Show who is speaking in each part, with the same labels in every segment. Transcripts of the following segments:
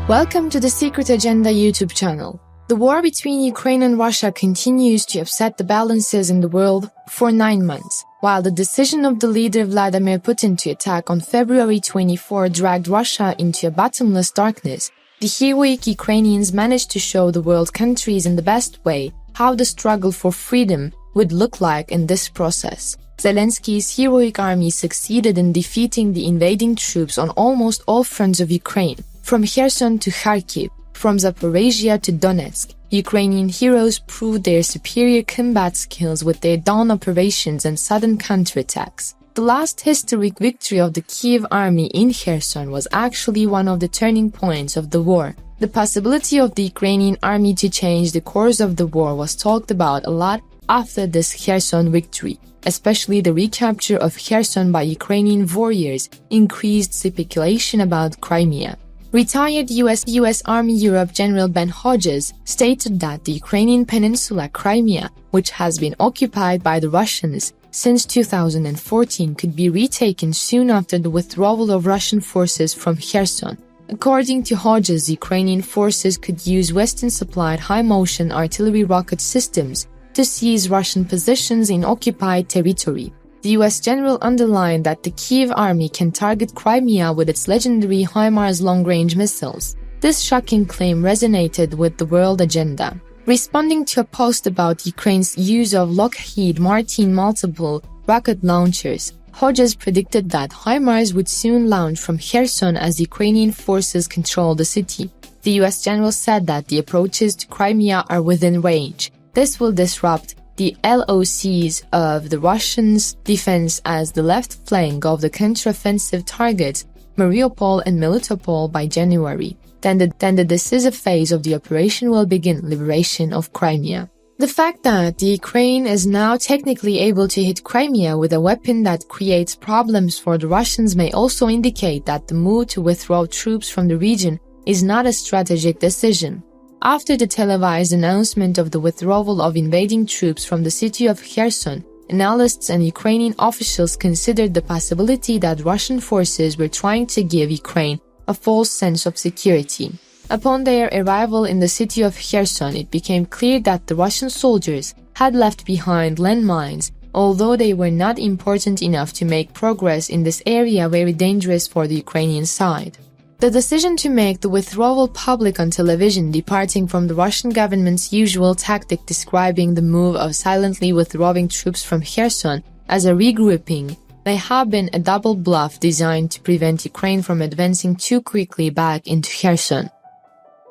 Speaker 1: Welcome to the Secret Agenda YouTube channel. The war between Ukraine and Russia continues to upset the balances in the world for 9 months. While the decision of the leader Vladimir Putin to attack on February 24 dragged Russia into a bottomless darkness, the heroic Ukrainians managed to show the world countries in the best way how the struggle for freedom would look like in this process. Zelensky's heroic army succeeded in defeating the invading troops on almost all fronts of Ukraine. From Kherson to Kharkiv, from Zaporizhia to Donetsk, Ukrainian heroes proved their superior combat skills with their dawn operations and sudden counterattacks. The last historic victory of the Kiev army in Kherson was actually one of the turning points of the war. The possibility of the Ukrainian army to change the course of the war was talked about a lot after this Kherson victory. Especially the recapture of Kherson by Ukrainian warriors increased speculation about Crimea. Retired U.S. Army Europe General Ben Hodges stated that the Ukrainian peninsula Crimea, which has been occupied by the Russians since 2014, could be retaken soon after the withdrawal of Russian forces from Kherson. According to Hodges, Ukrainian forces could use Western-supplied high-motion artillery rocket systems to seize Russian positions in occupied territory. The U.S. general underlined that the Kiev army can target Crimea with its legendary HIMARS long-range missiles. This shocking claim resonated with the world agenda. Responding to a post about Ukraine's use of Lockheed Martin multiple rocket launchers, Hodges predicted that HIMARS would soon launch from Kherson as Ukrainian forces control the city. The U.S. general said that the approaches to Crimea are within range. This will disrupt the LOCs of the Russians' defense as the left flank of the counteroffensive targets Mariupol and Melitopol by January. Then the decisive phase of the operation will begin, liberation of Crimea. The fact that the Ukraine is now technically able to hit Crimea with a weapon that creates problems for the Russians may also indicate that the move to withdraw troops from the region is not a strategic decision. After the televised announcement of the withdrawal of invading troops from the city of Kherson, analysts and Ukrainian officials considered the possibility that Russian forces were trying to give Ukraine a false sense of security. Upon their arrival in the city of Kherson, it became clear that the Russian soldiers had left behind landmines, although they were not important enough to make progress in this area very dangerous for the Ukrainian side. The decision to make the withdrawal public on television, departing from the Russian government's usual tactic describing the move of silently withdrawing troops from Kherson as a regrouping, may have been a double bluff designed to prevent Ukraine from advancing too quickly back into Kherson.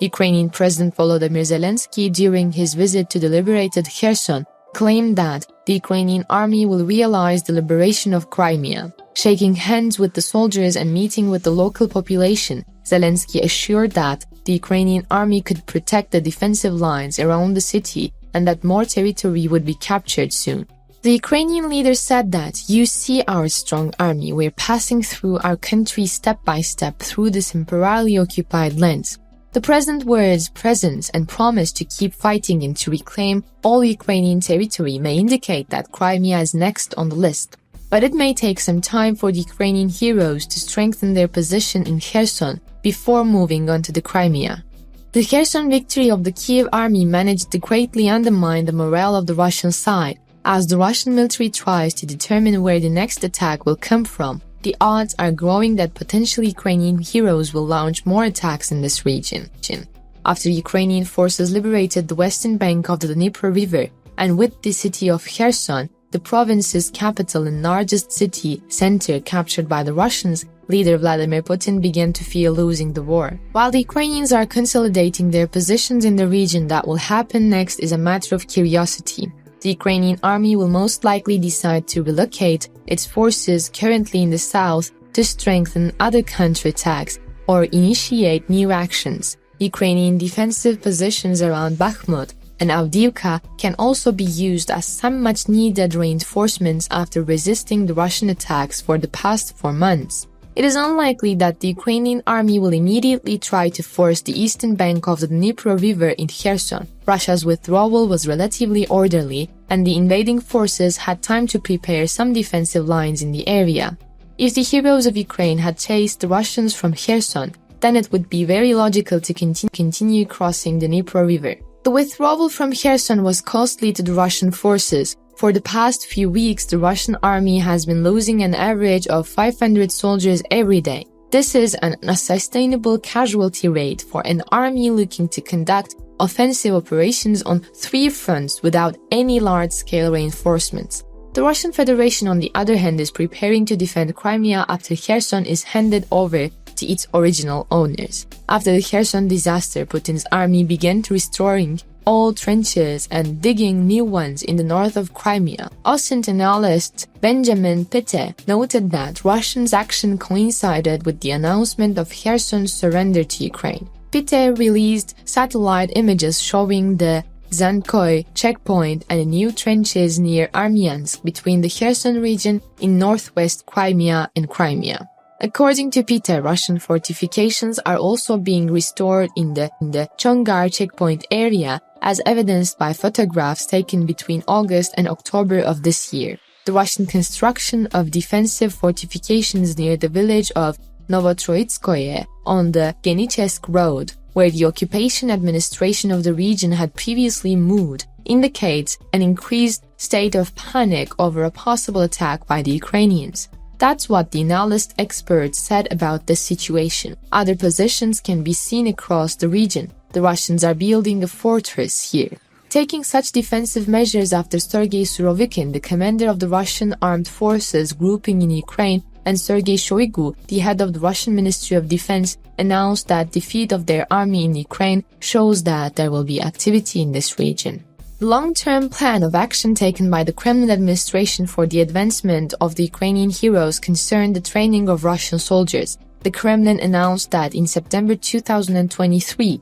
Speaker 1: Ukrainian President Volodymyr Zelensky, during his visit to the liberated Kherson, claimed that the Ukrainian army will realize the liberation of Crimea. Shaking hands with the soldiers and meeting with the local population, Zelensky assured that the Ukrainian army could protect the defensive lines around the city and that more territory would be captured soon. The Ukrainian leader said that, "You see our strong army, we're passing through our country step by step through this temporarily occupied lands." The president's words, presence, and promise to keep fighting and to reclaim all Ukrainian territory may indicate that Crimea is next on the list. But it may take some time for the Ukrainian heroes to strengthen their position in Kherson before moving on to the Crimea. The Kherson victory of the Kiev army managed to greatly undermine the morale of the Russian side. As the Russian military tries to determine where the next attack will come from, the odds are growing that potentially Ukrainian heroes will launch more attacks in this region. After Ukrainian forces liberated the western bank of the Dnieper River, and with the city of Kherson, the province's capital and largest city center captured by the Russians, leader Vladimir Putin began to fear losing the war. While the Ukrainians are consolidating their positions in the region, that will happen next is a matter of curiosity. The Ukrainian army will most likely decide to relocate its forces currently in the south to strengthen other counterattacks or initiate new actions. Ukrainian defensive positions around Bakhmut and Avdiivka can also be used as some much-needed reinforcements after resisting the Russian attacks for the past 4 months. It is unlikely that the Ukrainian army will immediately try to force the eastern bank of the Dnieper River in Kherson. Russia's withdrawal was relatively orderly, and the invading forces had time to prepare some defensive lines in the area. If the heroes of Ukraine had chased the Russians from Kherson, then it would be very logical to continue crossing the Dnipro River. The withdrawal from Kherson was costly to the Russian forces. For the past few weeks, the Russian army has been losing an average of 500 soldiers every day. This is an unsustainable casualty rate for an army looking to conduct offensive operations on 3 fronts without any large-scale reinforcements. The Russian Federation, on the other hand, is preparing to defend Crimea after Kherson is handed over to its original owners. After the Kherson disaster, Putin's army began restoring old trenches and digging new ones in the north of Crimea. Austin analyst Benjamin Pitte noted that Russia's action coincided with the announcement of Kherson's surrender to Ukraine. Pitte released satellite images showing the Zankoy checkpoint and new trenches near Armyansk between the Kherson region in northwest Crimea and Crimea. According to Pitte, Russian fortifications are also being restored in the Chongar checkpoint area, as evidenced by photographs taken between August and October of this year. The Russian construction of defensive fortifications near the village of Novotroitskoye on the Genichesk road, where the occupation administration of the region had previously moved, indicates an increased state of panic over a possible attack by the Ukrainians. That's what the analyst experts said about this situation. Other positions can be seen across the region. The Russians are building a fortress here. Taking such defensive measures after Sergei Surovikin, the commander of the Russian armed forces grouping in Ukraine, and Sergei Shoigu, the head of the Russian Ministry of Defense, announced that defeat of their army in Ukraine shows that there will be activity in this region. The long-term plan of action taken by the Kremlin administration for the advancement of the Ukrainian heroes concerned the training of Russian soldiers. The Kremlin announced that in September 2023,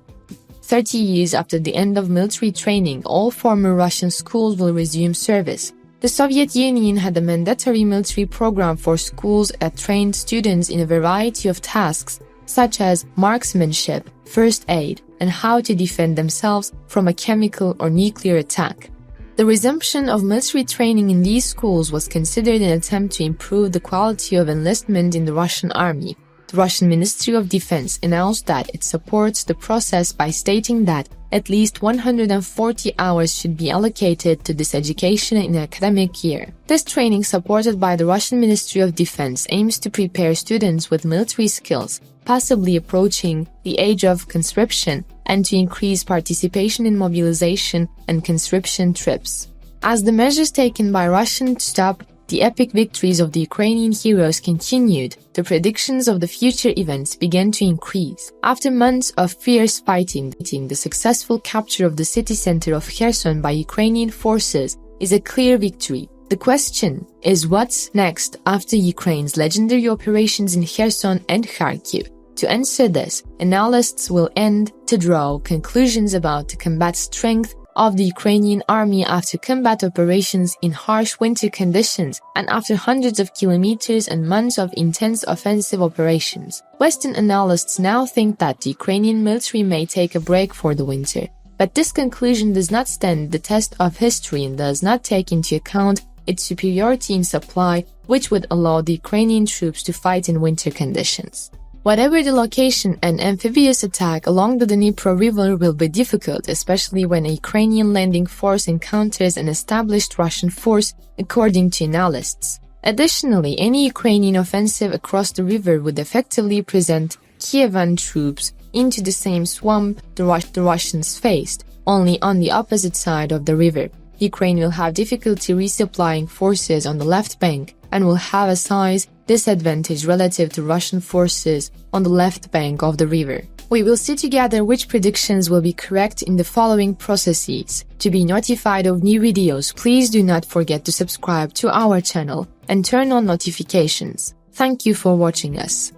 Speaker 1: 30 years after the end of military training, all former Russian schools will resume service. The Soviet Union had a mandatory military program for schools that trained students in a variety of tasks, such as marksmanship, first aid, and how to defend themselves from a chemical or nuclear attack. The resumption of military training in these schools was considered an attempt to improve the quality of enlistment in the Russian army. The Russian Ministry of Defense announced that it supports the process by stating that at least 140 hours should be allocated to this education in an academic year. This training, supported by the Russian Ministry of Defense, aims to prepare students with military skills, possibly approaching the age of conscription, and to increase participation in mobilization and conscription trips. As the measures taken by Russia to stop the epic victories of the Ukrainian heroes continued, the predictions of the future events began to increase. After months of fierce fighting, the successful capture of the city center of Kherson by Ukrainian forces is a clear victory. The question is what's next after Ukraine's legendary operations in Kherson and Kharkiv. To answer this, analysts will end to draw conclusions about the combat strength of the Ukrainian army after combat operations in harsh winter conditions and after hundreds of kilometers and months of intense offensive operations. Western analysts now think that the Ukrainian military may take a break for the winter. But this conclusion does not stand the test of history and does not take into account its superiority in supply, which would allow the Ukrainian troops to fight in winter conditions. Whatever the location, an amphibious attack along the Dnipro River will be difficult, especially when a Ukrainian landing force encounters an established Russian force, according to analysts. Additionally, any Ukrainian offensive across the river would effectively present Kievan troops into the same swamp the Russians faced, only on the opposite side of the river. Ukraine will have difficulty resupplying forces on the left bank and will have a size disadvantage relative to Russian forces on the left bank of the river. We will see together which predictions will be correct in the following processes. To be notified of new videos, please do not forget to subscribe to our channel and turn on notifications. Thank you for watching us.